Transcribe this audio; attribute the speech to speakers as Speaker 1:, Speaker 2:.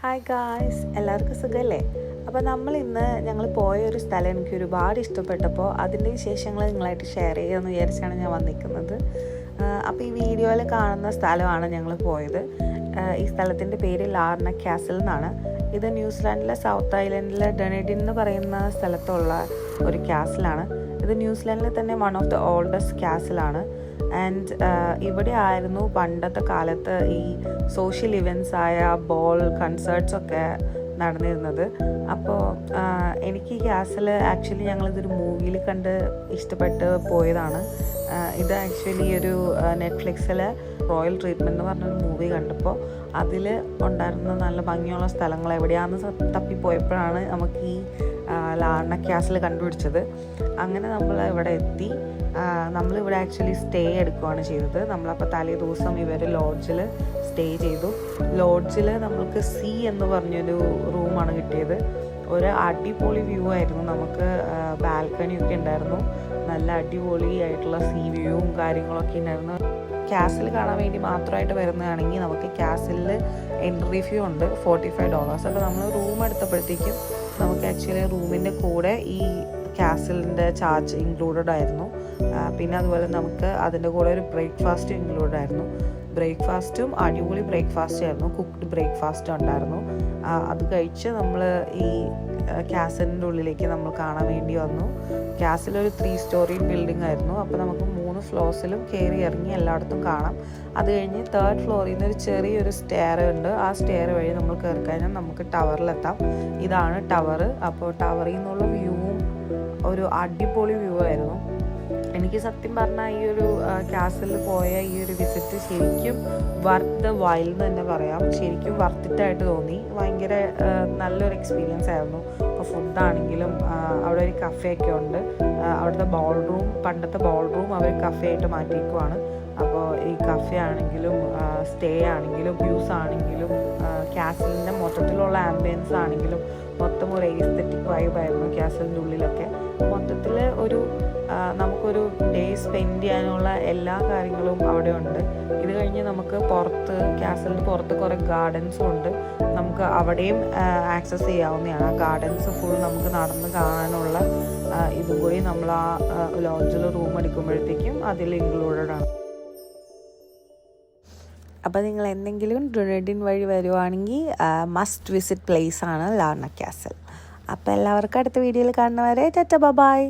Speaker 1: Hi guys, എല്ലാവർക്കും സുഖമല്ലേ? അപ്പോൾ ഞങ്ങൾ പോയ ഒരു സ്ഥലം എനിക്ക് ഒരുപാട് ഇഷ്ടപ്പെട്ടപ്പോൾ അതിൻ്റെ വിശേഷങ്ങൾ നിങ്ങളായിട്ട് ഷെയർ ചെയ്യാമെന്ന് വിചാരിച്ചാണ് ഞാൻ വന്നിരിക്കുന്നത്. അപ്പോൾ ഈ വീഡിയോയിൽ കാണുന്ന സ്ഥലമാണ് ഞങ്ങൾ പോയത്. ഈ സ്ഥലത്തിൻ്റെ പേര് ലാർണ കാസിൽ എന്നാണ്. ഇത് ന്യൂസിലാൻഡിലെ സൗത്ത് ഐലൻഡിലെ ഡനഡിൻ എന്ന് പറയുന്ന സ്ഥലത്തുള്ള ഒരു കാസിലാണ്. ഇത് ന്യൂസിലാൻഡിലെ തന്നെ വൺ ഓഫ് ദ ഓൾഡസ്റ്റ് കാസിലാണ്. ആൻഡ് ഇവിടെ ആയിരുന്നു പണ്ടത്തെ കാലത്ത് ഈ സോഷ്യൽ ഇവൻറ്റ്സ് ആയ ബോൾ കൺസേർട്ട്സ് ഒക്കെ നടന്നിരുന്നത്. അപ്പോൾ എനിക്ക് ഈ കാസിൽ ആക്ച്വലി ഞങ്ങളിതൊരു മൂവിയിൽ കണ്ട് ഇഷ്ടപ്പെട്ട് പോയതാണ്. ഇത് ആക്ച്വലി ഒരു നെറ്റ്ഫ്ലിക്സിൽ റോയൽ ട്രീറ്റ്മെൻറ്റ് എന്ന് പറഞ്ഞൊരു മൂവി കണ്ടപ്പോൾ അതിൽ ഉണ്ടായിരുന്ന നല്ല ഭംഗിയുള്ള സ്ഥലങ്ങൾ എവിടെയാണെന്ന് തപ്പിപ്പോയപ്പോഴാണ് നമുക്ക് ഈ ലാർണ കാസിൽ കണ്ടുപിടിച്ചത്. അങ്ങനെ നമ്മൾ ഇവിടെ എത്തി. നമ്മളിവിടെ ആക്ച്വലി സ്റ്റേ എടുക്കുകയാണ് ചെയ്തത്. നമ്മളപ്പോൾ തലേ ദിവസം ഇവർ ലോഡ്ജിൽ സ്റ്റേ ചെയ്തു. ലോഡ്ജിൽ നമ്മൾക്ക് സി എന്ന് പറഞ്ഞൊരു റൂമാണ് കിട്ടിയത്. ഒരു അടിപൊളി വ്യൂ ആയിരുന്നു. നമുക്ക് ബാൽക്കണിയൊക്കെ ഉണ്ടായിരുന്നു. നല്ല അടിപൊളി ആയിട്ടുള്ള സീ വ്യൂവും കാര്യങ്ങളൊക്കെ ഉണ്ടായിരുന്നു. കാസിൽ കാണാൻ വേണ്ടി മാത്രമായിട്ട് വരുന്നതാണെങ്കിൽ നമുക്ക് കാസിലിൽ എൻട്രി ഫീ ഉണ്ട് $45. അപ്പോൾ നമ്മൾ റൂം എടുത്തപ്പോഴത്തേക്കും നമുക്ക് ആക്ച്വലി റൂമിൻ്റെ കൂടെ ഈ കാസിലിൻ്റെ ചാർജ് ഇൻക്ലൂഡഡ് ആയിരുന്നു. പിന്നെ അതുപോലെ നമുക്ക് അതിൻ്റെ കൂടെ ഒരു ബ്രേക്ക്ഫാസ്റ്റ് ഇൻക്ലൂഡഡ് ആയിരുന്നു. ബ്രേക്ക്ഫാസ്റ്റും അടിപൊളി ബ്രേക്ക്ഫാസ്റ്റ് ആയിരുന്നു. കുക്ക്ഡ് ബ്രേക്ക്ഫാസ്റ്റ് ഉണ്ടായിരുന്നു. അത് കഴിച്ച് നമ്മൾ ഈ കാസിലിൻ്റെ ഉള്ളിലേക്ക് നമ്മൾ കാണാൻ വേണ്ടി വന്നു. കാസിലൊരു 3 സ്റ്റോറി ബിൽഡിംഗ് ആയിരുന്നു. അപ്പോൾ നമുക്ക് 3 ഫ്ലോർസിലും കയറി ഇറങ്ങി എല്ലായിടത്തും കാണാം. അത് കഴിഞ്ഞ് 3rd ഫ്ലോറിൽ നിന്ന് ഒരു ചെറിയൊരു സ്റ്റെയർ ഉണ്ട്. ആ സ്റ്റെയർ വഴി നമ്മൾ കയറി കഴിഞ്ഞാൽ നമുക്ക് ടവറിലെത്താം. ഇതാണ് ടവർ. അപ്പോൾ ടവറിൽ നിന്നുള്ള വ്യൂവും ഒരു അടിപൊളി വ്യൂ ആയിരുന്നു. എനിക്ക് സത്യം പറഞ്ഞാൽ ഈ ഒരു കാസിലിൽ പോയ ഈ ഒരു വിസിറ്റ് ശരിക്കും വർത്ത് ദ വൈൽ എന്ന് തന്നെ പറയാം. ശരിക്കും വർത്തിട്ടായിട്ട് തോന്നി. ഭയങ്കര നല്ലൊരു എക്സ്പീരിയൻസ് ആയിരുന്നു. ഇപ്പോൾ ഫുഡാണെങ്കിലും അവിടെ ഒരു കഫേയൊക്കെ ഉണ്ട്. അവിടുത്തെ പണ്ടത്തെ ബോൾ റൂം അവർ കഫേ ആയിട്ട് മാറ്റിയേക്കുവാണ്. അപ്പോൾ ഈ കഫേ ആണെങ്കിലും സ്റ്റേ ആണെങ്കിലും വ്യൂസ് ആണെങ്കിലും കാസിലിൻ്റെ മൊത്തത്തിലുള്ള ആംബിയൻസ് ആണെങ്കിലും മൊത്തം ഒരു എസ്തെറ്റിക് വൈബായിരുന്നു കാസിലിൻ്റെ ഉള്ളിലൊക്കെ. മൊത്തത്തിൽ നമുക്കൊരു ഡേ സ്പെൻഡ് ചെയ്യാനുള്ള എല്ലാ കാര്യങ്ങളും അവിടെ ഉണ്ട്. ഇത് കഴിഞ്ഞ് നമുക്ക് കാസിലിൻ്റെ പുറത്ത് കുറേ ഗാർഡൻസും ഉണ്ട്. നമുക്ക് അവിടെയും ആക്സസ് ചെയ്യാവുന്നതാണ്. ആ ഗാർഡൻസ് ഫുൾ നമുക്ക് നടന്ന് കാണാനുള്ള ഇതും കൂടി നമ്മൾ ആ ലോഡ്ജിൽ റൂം എടുക്കുമ്പോഴത്തേക്കും അതിൽ ഇൻക്ലൂഡഡ് ആണ്. അപ്പോൾ നിങ്ങൾ എന്തെങ്കിലും ഡുനെഡിൻ വഴി വരുവാണെങ്കിൽ മസ്റ്റ് വിസിറ്റ് പ്ലേസ് ആണ് ലാർണ കാസിൽ. അപ്പോൾ എല്ലാവർക്കും അടുത്ത വീഡിയോയിൽ കാണുന്നവരെ ടാറ്റ ബൈ.